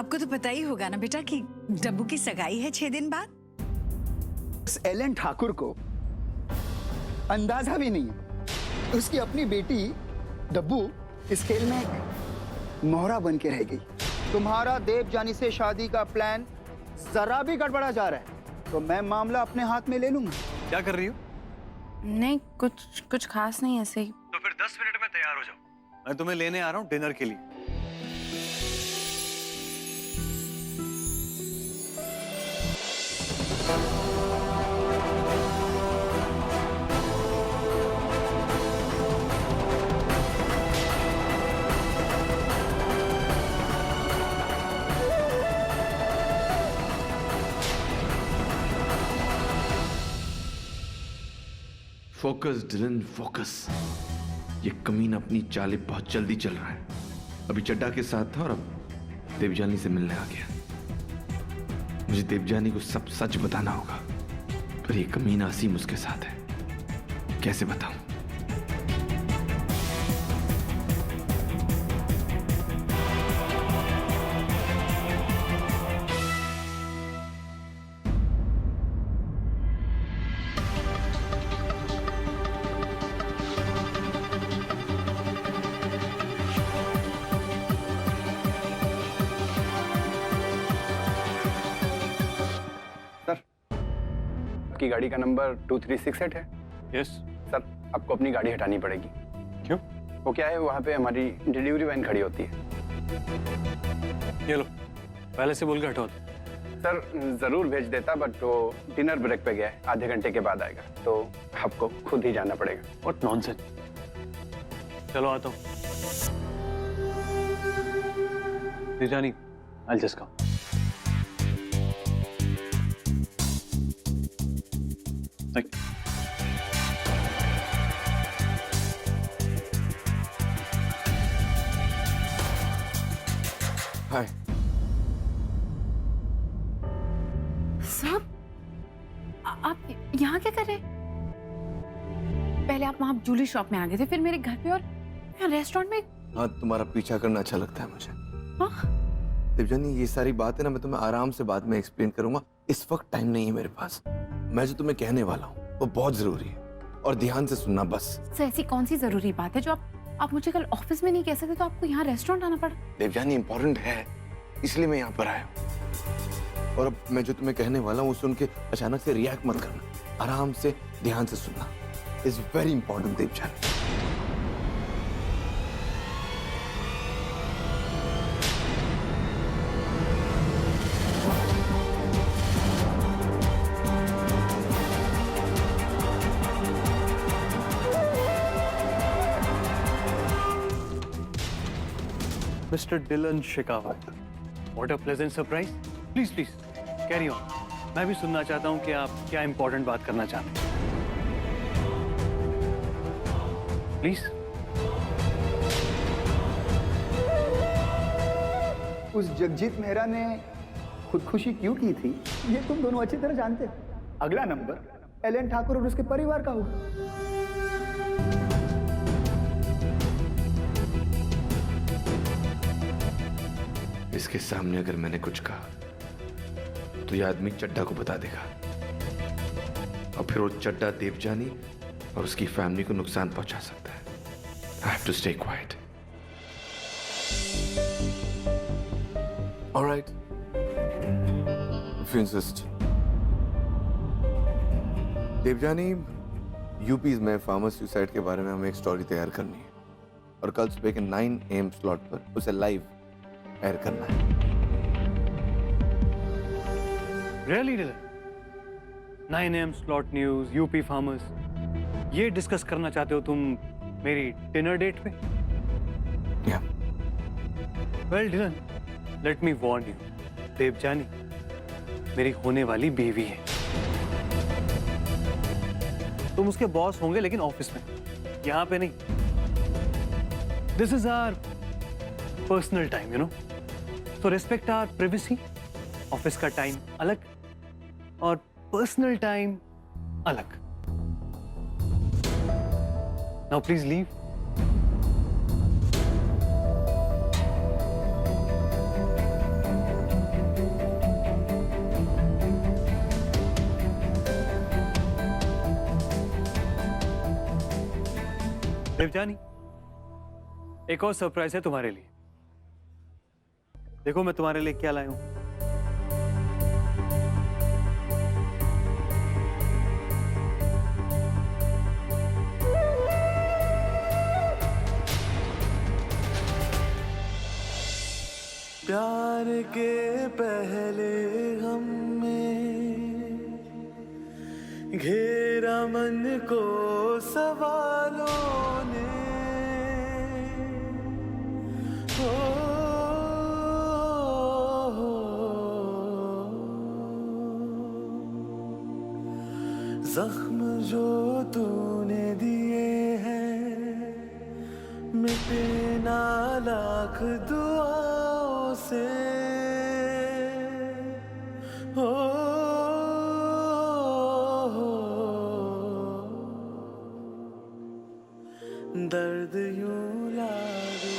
आपको तो पता ही होगा ना बेटा कि डब्बू की सगाई है 6 दिन बाद। उस एलन ठाकुर को अंदाजा भी नहीं है उसकी अपनी बेटी डब्बू इस खेल में एक मोहरा बन के रह गई। तुम्हारा देवजानी से शादी का प्लान जरा भी गड़बड़ा जा रहा है तो मैं मामला अपने हाथ में ले लूंगा। क्या कर रही हो? नहीं, कुछ खास नहीं, ऐसे ही। तो फिर 10 मिनट में तैयार हो जाओ, मैं तुम्हें लेने आ रहा हूँ डिनर के लिए। Focus Dylan, focus. ये कमीना अपनी चालें बहुत जल्दी चल रहा है। अभी चड्डा के साथ था और अब देवजानी से मिलने आ गया। मुझे देवजानी को सब सच बताना होगा, पर ये कमीना असीम उसके साथ है, कैसे बताऊं? आपकी गाड़ी का नंबर 2368 है। यस सर, आपको अपनी गाड़ी हटानी पड़ेगी। क्यों? वो क्या है, वहाँ पे हमारी डिलीवरी वैन खड़ी होती है। ये लो, पहले से बोल के हटाओ। सर जरूर भेज देता, बट वो डिनर ब्रेक पे गया है, आधे घंटे के बाद आएगा, तो आपको खुद ही जाना पड़ेगा। What nonsense. चलो आता हूँ। Devyani, I'll just come. Thank you. हाय। साहब, आप यहाँ क्या कर रहे हैं? पहले आप वहाँ जूली शॉप में आ गए थे, फिर मेरे घर पे, और यहाँ रेस्टोरेंट में। हाँ, तुम्हारा पीछा करना अच्छा लगता है मुझे। हाँ? देवजानी, ये सारी बातें ना मैं तुम्हें आराम से बाद में एक्सप्लेन करूंगा। इस वक्त टाइम नहीं है मेरे पास। मैं जो तुम्हें कहने वाला हूँ वो बहुत जरूरी है और ध्यान से सुनना बस। सर, ऐसी कौन सी जरूरी बात है जो आप मुझे कल ऑफिस में नहीं कह सकते, तो आपको यहाँ रेस्टोरेंट आना पड़ा? देवजानी, इंपॉर्टेंट है, इसलिए मैं यहाँ पर आया हूँ। और अब मैं जो तुम्हें कहने वाला हूँ सुन के अचानक से रिएक्ट मत करना, आराम से ध्यान से सुनना। It's very important Devjani. Mr. Dylan Shekhawat, what a pleasant surprise. Please, carry on. मैं भी सुनना चाहता हूँ कि आप क्या इम्पोर्टेंट बात करना चाहते हैं। Please. उस जगजीत मेहरा ने खुदकुशी क्यों की थी ये तुम दोनों अच्छी तरह जानते हो। अगला नंबर एलन ठाकुर और उसके परिवार का होगा। इसके सामने अगर मैंने कुछ कहा तो यह आदमी चड्डा को बता देगा और फिर वो चड्डा देवजानी और उसकी फैमिली को नुकसान पहुंचा सकता है। I have to stay quiet. Alright, if you insist. Devjani, UP में फार्मर सुसाइड के बारे में हमें एक स्टोरी तैयार करनी है और कल सुबह के 9 AM स्लॉट पर उसे लाइव एयर करना है। Really, Dylan? 9 AM slot news, UP farmers, ये डिस्कस करना चाहते हो तुम मेरी डिनर डेट पे? Yeah. Well, Dylan, let me warn you. Devjani मेरी होने वाली बीवी है। तुम उसके बॉस होंगे लेकिन ऑफिस में, यहाँ पे नहीं। This is our personal time, you know. So respect our privacy. Office का टाइम अलग और पर्सनल टाइम अलग। Now please leave. देवजानी, एक और सरप्राइज है तुम्हारे लिए। देखो मैं तुम्हारे लिए क्या लाया हूं। प्यार के पहले हम में घेरा मन को सवालों ने, जख्म जो तूने दिए हैं मिटे ना लाख दुआओं से, दर्द यूं लागे।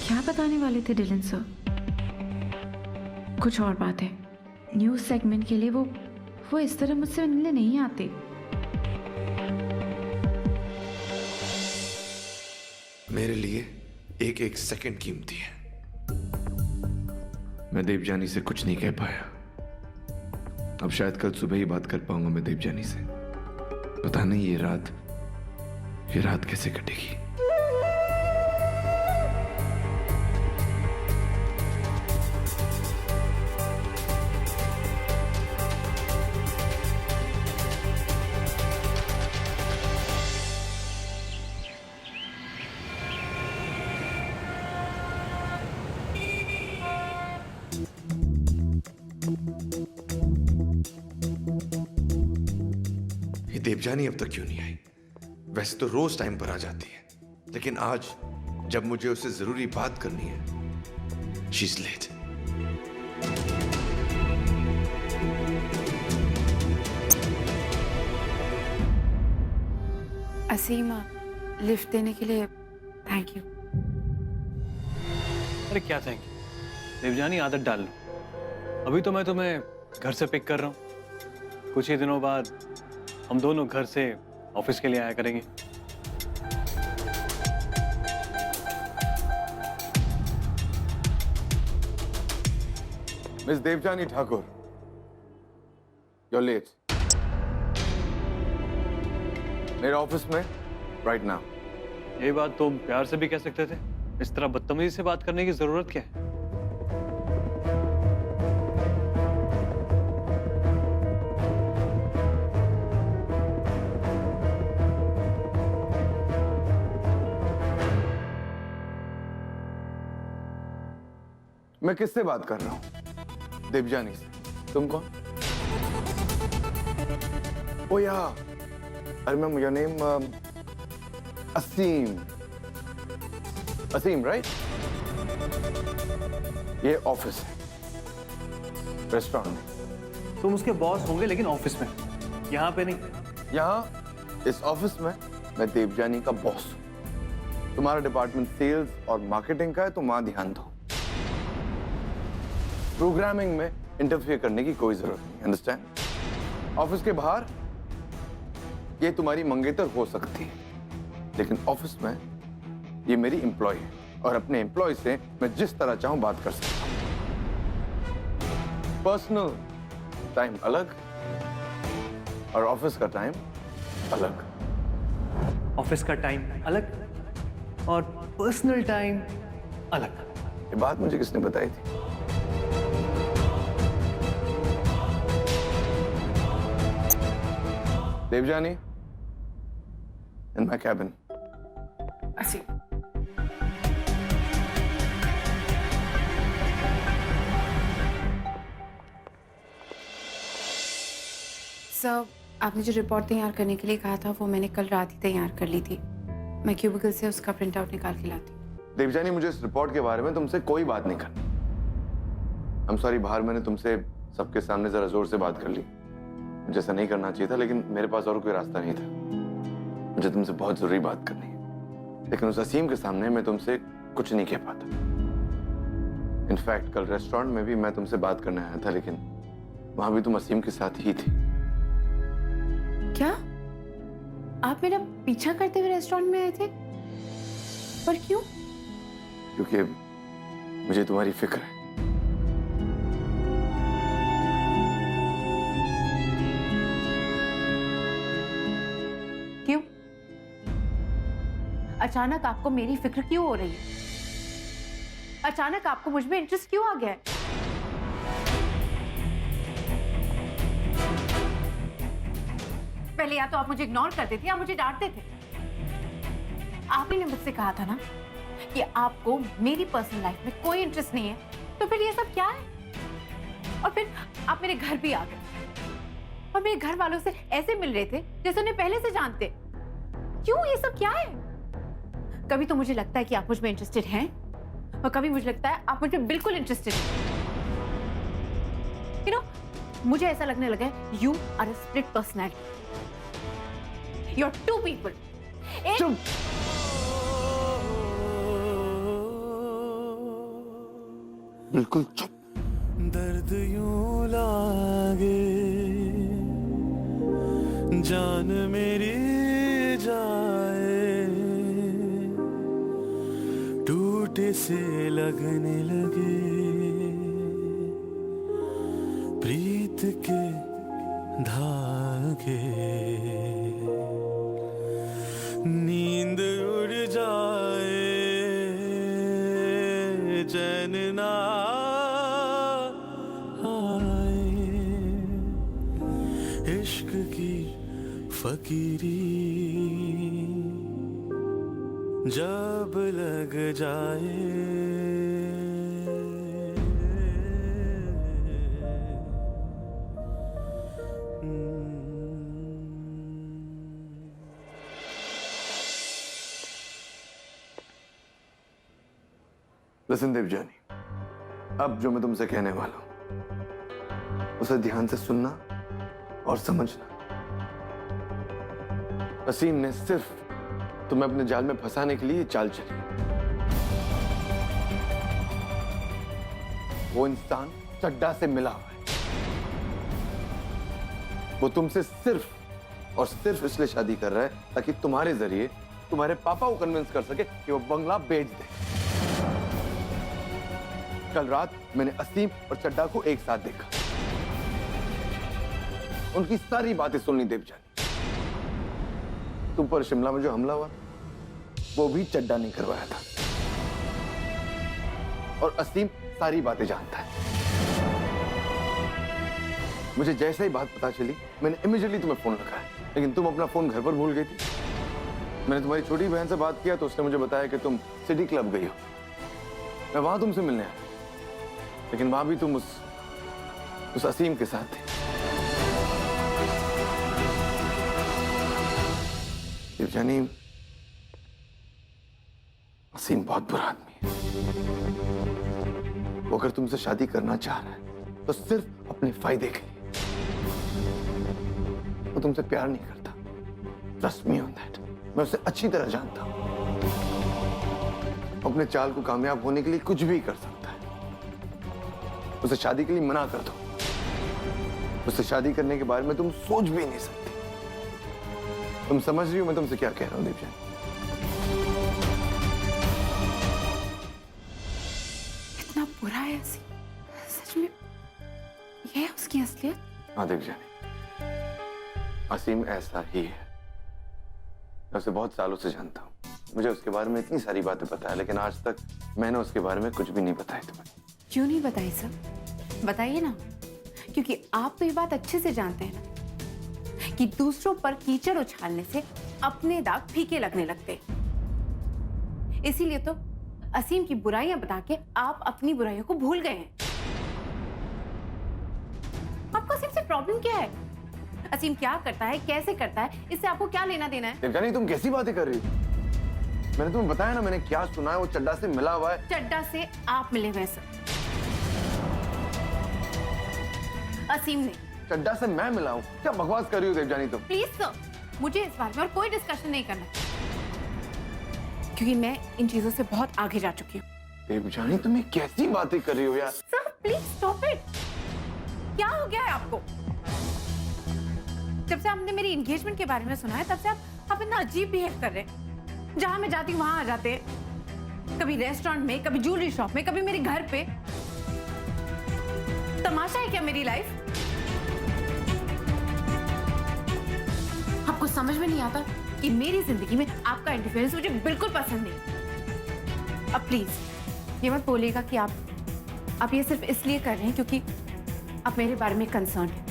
क्या बताने वाले थे डिलन सर? कुछ और बात है। न्यूज सेगमेंट के लिए वो इस तरह मुझसे मिलने नहीं आते। मेरे लिए एक एक सेकंड कीमती है। मैं देवजानी से कुछ नहीं कह पाया। अब शायद कल सुबह ही बात कर पाऊंगा मैं देवजानी से। पता नहीं ये रात कैसे कटेगी। ये देवजानी अब तक क्यों नहीं आई? वैसे तो रोज टाइम पर आ जाती है, लेकिन आज जब मुझे उससे जरूरी बात करनी है, she is late. Aseem, lift देने के लिए थैंक यू। अरे क्या थैंक यू देवजानी, आदत डाल लो। अभी तो मैं तुम्हें घर से पिक कर रहा हूँ। कुछ ही दिनों बाद हम दोनों घर से ऑफिस के लिए आया करेंगे। Miss Devjani Thakur, you're late. मेरे ऑफिस में राइट नाउ। ये बात तुम प्यार से भी कह सकते थे। इस तरह बदतमीजी से बात करने की जरूरत क्या है? मैं किससे बात कर रहा हूं? देवजानी से। तुम कौन? Oh yeah, I remember your name, Aseem. Aseem, right? ये ऑफिस है, रेस्टोरेंट। तुम उसके बॉस होंगे लेकिन ऑफिस में, यहाँ पे नहीं। यहाँ इस ऑफिस में मैं देवजानी का बॉस हूं। तुम्हारा डिपार्टमेंट सेल्स और मार्केटिंग का है, तो वहां ध्यान दो। प्रोग्रामिंग में इंटरफेयर करने की कोई जरूरत नहीं, अंडरस्टैंड? ऑफिस के बाहर ये तुम्हारी मंगेतर हो सकती है, लेकिन ऑफिस में ये मेरी एम्प्लॉय है, और अपने एम्प्लॉय से मैं जिस तरह चाहूं बात कर सकता हूं। पर्सनल टाइम अलग और ऑफिस का टाइम अलग। ऑफिस का टाइम अलग और पर्सनल टाइम अलग। ये बात मुझे किसने बताई थी? Devjani, in my cabin. Aseem, sir, आपने जो रिपोर्ट तैयार करने के लिए कहा था वो मैंने कल रात ही तैयार कर ली थी। मैं क्यूबिकल से उसका प्रिंट आउट निकाल के लाती हूँ। देवजानी, मुझे इस रिपोर्ट के बारे में तुमसे कोई बात नहीं करनी। I'm sorry, बाहर मैंने तुमसे सबके सामने जरा जोर से बात कर ली। मुझे ऐसा नहीं करना चाहिए था, लेकिन मेरे पास और कोई रास्ता नहीं था। मुझे तुमसे बहुत जरूरी बात करनी है, लेकिन उस असीम के सामने मैं तुमसे कुछ नहीं कह पाता। इनफैक्ट कल रेस्टोरेंट में भी मैं तुमसे बात करने आया था, लेकिन वहां भी तुम असीम के साथ ही थी। क्या आप मेरा पीछा करते हुए रेस्टोरेंट में आए थे? पर क्यों? क्योंकि मुझे तुम्हारी फिक्र है। क्यों? अचानक आपको मेरी फिक्र क्यों हो रही है? अचानक आपको मुझ में इंटरेस्ट क्यों आ गया है? पहले या तो आप मुझे इग्नोर करते थे या मुझे डांटते थे। आप ही ने मुझसे कहा था ना कि आपको मेरी पर्सनल लाइफ में कोई इंटरेस्ट नहीं है, तो फिर ये सब क्या है? और फिर आप मेरे घर भी आ गए और मेरे घर वालों से ऐसे मिल रहे थे जैसे उन्हें पहले से जानते। क्यों? ये सब क्या है? कभी तो मुझे लगता है कि आप मुझ में इंटरेस्टेड हैं और कभी मुझे लगता है आप मुझ में बिल्कुल इंटरेस्टेड हैं। You know, मुझे ऐसा लगने लगा है you are a split personality. You are two people. चुप। बिल्कुल चुप। दर्द यूं लागे जान मेरी जाए, टूटे से लगने लगे प्रीत के धागे, नींद उड़ जाए चैन ना आए, इश्क की फकीरी जब लग जाए। लिसन देवजानी, अब जो मैं तुमसे कहने वाला हूं उसे ध्यान से सुनना और समझना। असीम ने सिर्फ तुम्हें अपने जाल में फंसाने के लिए चाल चली। वो इंसान चड्डा से मिला हुआ है। वो तुमसे सिर्फ और सिर्फ इसलिए शादी कर रहा है ताकि तुम्हारे जरिए तुम्हारे पापा को कन्विंस कर सके कि वो बंगला बेच दे। कल रात मैंने असीम और चड्डा को एक साथ देखा। उनकी सारी बातें सुननी देवजानी। तुम पर शिमला में जो हमला हुआ वो भी चड्डा नहीं करवाया था, और असीम सारी बातें जानता है। मुझे जैसे ही बात पता चली मैंने इमीडिएटली तुम्हें फोन लगाया, लेकिन तुम अपना फोन घर पर भूल गई थी। मैंने तुम्हारी छोटी बहन से बात किया तो उसने मुझे बताया कि तुम सिटी क्लब गई हो। मैं वहां तुमसे मिलने आया, लेकिन वहां भी तुम उस असीम के साथ थे। देवजानी, असीम बहुत बुरा आदमी है। वो अगर तुमसे शादी करना चाह रहा है तो सिर्फ अपने फायदे के लिए। वो तुमसे प्यार नहीं करता। Trust me on that. मैं उसे अच्छी तरह जानता हूं। अपने चाल को कामयाब होने के लिए कुछ भी कर सकता है। उसे शादी के लिए मना कर दो। उससे शादी करने के बारे में तुम सोच भी नहीं सकती। तुम समझ रही हो मैं तुमसे क्या कह रहा हूं देवजानी? इतना बुरा है असीम? सच में ये है उसकी असलियत? हाँ देवजानी, असीम ऐसा ही है। मैं उसे बहुत सालों से जानता हूँ। मुझे उसके बारे में इतनी सारी बातें पता है, लेकिन आज तक मैंने उसके बारे में कुछ भी नहीं बताया तुम्हें। क्यों नहीं बताई सर? बताइए ना, क्योंकि आप तो ये बात अच्छे से जानते हैं ना कि दूसरों पर कीचड़ उछालने से अपने दाग फीके लगने लगते। इसीलिए तो असीम की बुराइयां बता के आप अपनी बुराइयों को भूल गए हैं। आपको असीम से प्रॉब्लम क्या है? असीम क्या करता है, कैसे करता है, इससे आपको क्या लेना देना है? देवजानी, तुम कैसी बातें कर रही हो? मैंने तुम्हें बताया ना मैंने क्या सुना है। वो चड्डा से मिला हुआ है। चड्डा से आप मिले हुए सर, असीम ने। चड्डा से मैं मिला हूँ? क्या बकवास कर रही हो देवजानी तुम? प्लीज सर, मुझे इस बारे में और कोई डिस्कशन नहीं करना, क्योंकि मैं इन चीजों से बहुत आगे जा चुकी हूँ। देवजानी, तुम्हें कैसी बातें कर रही हो यार? Sir please stop it. क्या हो गया है आपको? जब से आपने मेरी एंगेजमेंट के बारे में सुना है तब से आप इतना अजीब बिहेव कर रहे हैं। जहां मैं जाती हूँ वहां आ जाते हैं। कभी रेस्टोरेंट में, कभी ज्वेलरी शॉप में, कभी मेरे घर पे। तमाशा है क्या मेरी लाइफ? आपको समझ में नहीं आता कि मेरी जिंदगी में आपका इंटरफेरेंस मुझे बिल्कुल पसंद नहीं। अब प्लीज ये मत बोलिएगा कि आप ये सिर्फ इसलिए कर रहे हैं क्योंकि आप मेरे बारे में कंसर्न है।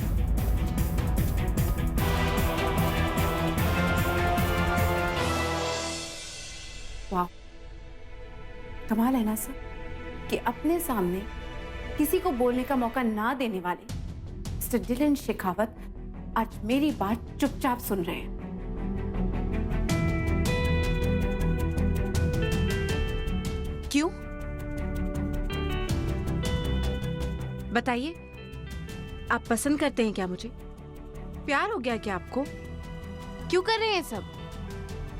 वाह, कमाल है ना सर कि अपने सामने किसी को बोलने का मौका ना देने वाले मिस्टर डिलन शेखावत आज मेरी बात चुपचाप सुन रहे हैं। क्यों? बताइए, आप पसंद करते हैं क्या मुझे? प्यार हो गया क्या आपको? क्यों कर रहे हैं सब?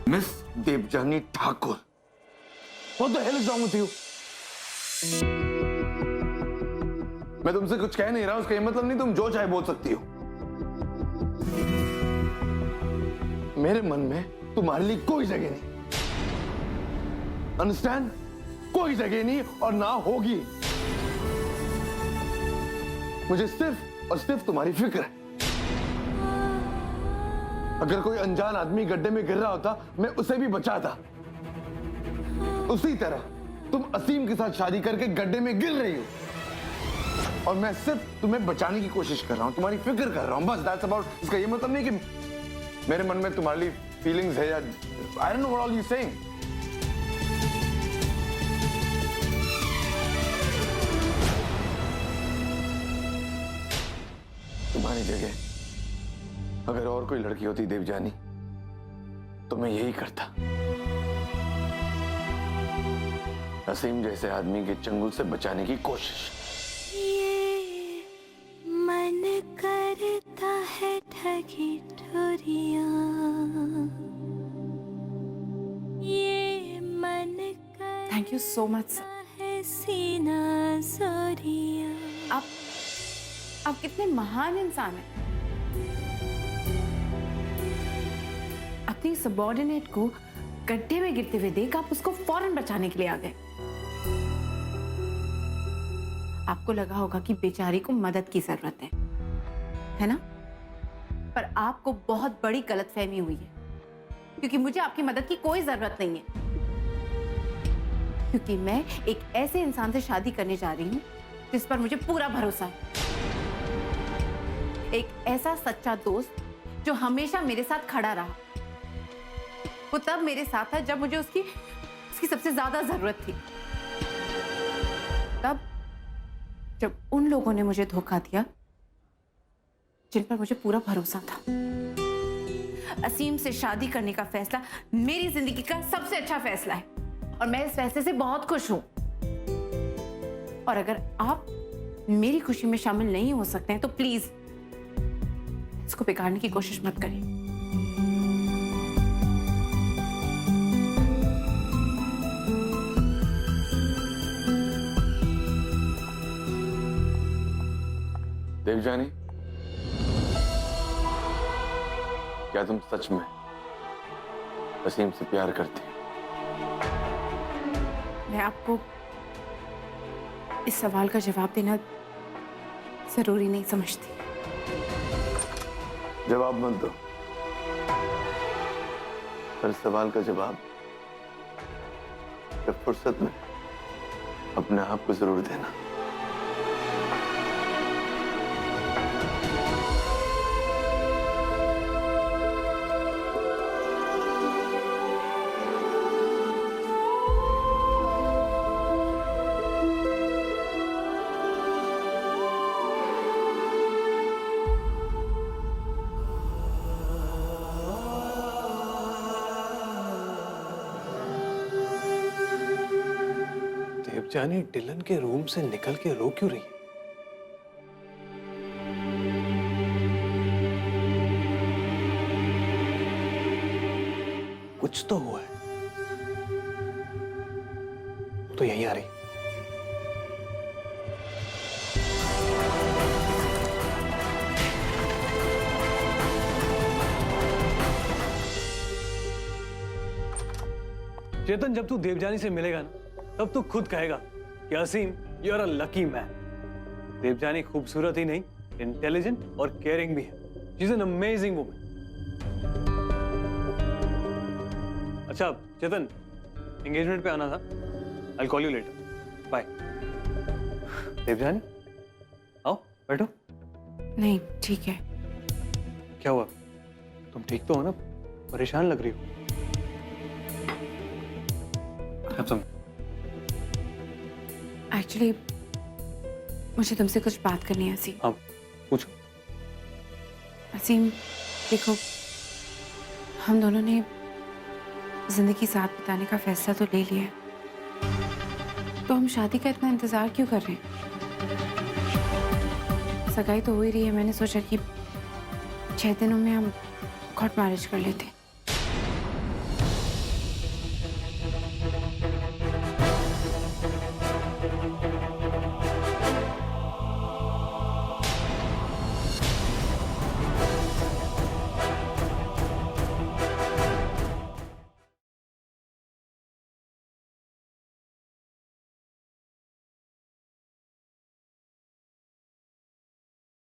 Miss Devjani Thakur, What the hell is wrong with you? मैं तुमसे कुछ कह नहीं रहा हूं, उसका ये मतलब नहीं तुम जो चाहे बोल सकती हो। मेरे मन में तुम्हारे लिए कोई जगह नहीं, अंडरस्टैंड? कोई जगह नहीं और ना होगी। मुझे सिर्फ और सिर्फ तुम्हारी फिक्र है। अगर कोई अनजान आदमी गड्ढे में गिर रहा होता, मैं उसे भी बचाता। उसी तरह तुम असीम के साथ शादी करके गड्ढे में गिर रही हो और मैं सिर्फ तुम्हें बचाने की कोशिश कर रहा हूं, तुम्हारी फिक्र कर रहा हूं, बस दैट्स अबाउट। इसका ये मतलब नहीं कि मेरे मन में तुम्हारे लिए फीलिंग्स है या I don't know what all you saying. तुम्हारी जगह अगर और कोई लड़की होती देवजानी तो मैं यही करता। असीम जैसे आदमी के चंगुल से बचाने की कोशिश। ये मन करता है ठगी ठोरियां, ये मन thank you so much sir. करता है सीना जोरियां। आप कितने महान इंसान हैं। अपनी सबऑर्डिनेट को गड्ढे में गिरते हुए देख आप उसको फौरन बचाने के लिए आ गए। आपको लगा होगा कि बेचारी को मदद की जरूरत है ना? पर आपको बहुत बड़ी गलतफहमी हुई है, क्योंकि मुझे आपकी मदद की कोई जरूरत नहीं है। क्योंकि मैं एक ऐसे इंसान से शादी करने जा रही हूं जिस पर मुझे पूरा भरोसा है। एक ऐसा सच्चा दोस्त जो हमेशा मेरे साथ खड़ा रहा। वो तब मेरे साथ था जब मुझे उसकी सबसे ज्यादा जरूरत थी। तब जब उन लोगों ने मुझे धोखा दिया जिन पर मुझे पूरा भरोसा था। असीम से शादी करने का फैसला मेरी जिंदगी का सबसे अच्छा फैसला है और मैं इस फैसले से बहुत खुश हूं। और अगर आप मेरी खुशी में शामिल नहीं हो सकते हैं तो प्लीज इसको बिगाड़ने की कोशिश मत करिए। देवजानी, क्या तुम सच में असीम से प्यार करती हो? मैं आपको इस सवाल का जवाब देना जरूरी नहीं समझती। जवाब मत दो, पर सवाल का जवाब जब फुर्सत में अपने आप को जरूर देना। देवजानी डिलन के रूम से निकल के रो क्यों रही है? कुछ तो हुआ है। तो यहीं आ रही। चेतन, जब तू देवजानी से मिलेगा ना तब तू खुद कहेगा कि Aseem you are a lucky man. Devjani खूबसूरत ही नहीं, इंटेलिजेंट और केयरिंग भी है। She is an amazing woman. अच्छा चेतन, एंगेजमेंट पे आना था। I call you later. Bye. Devjani आओ बैठो। नहीं ठीक है। क्या हुआ? तुम ठीक तो हो ना? परेशान लग रही हो। Have some. एक्चुअली मुझे तुमसे कुछ बात करनी है असीम। हाँ पूछो। असीम देखो, हम दोनों ने जिंदगी साथ बिताने का फैसला तो ले लिया है, तो हम शादी का इतना इंतजार क्यों कर रहे हैं? सगाई तो हो ही रही है। मैंने सोचा कि 6 दिनों में हम कोर्ट मैरिज कर लेते।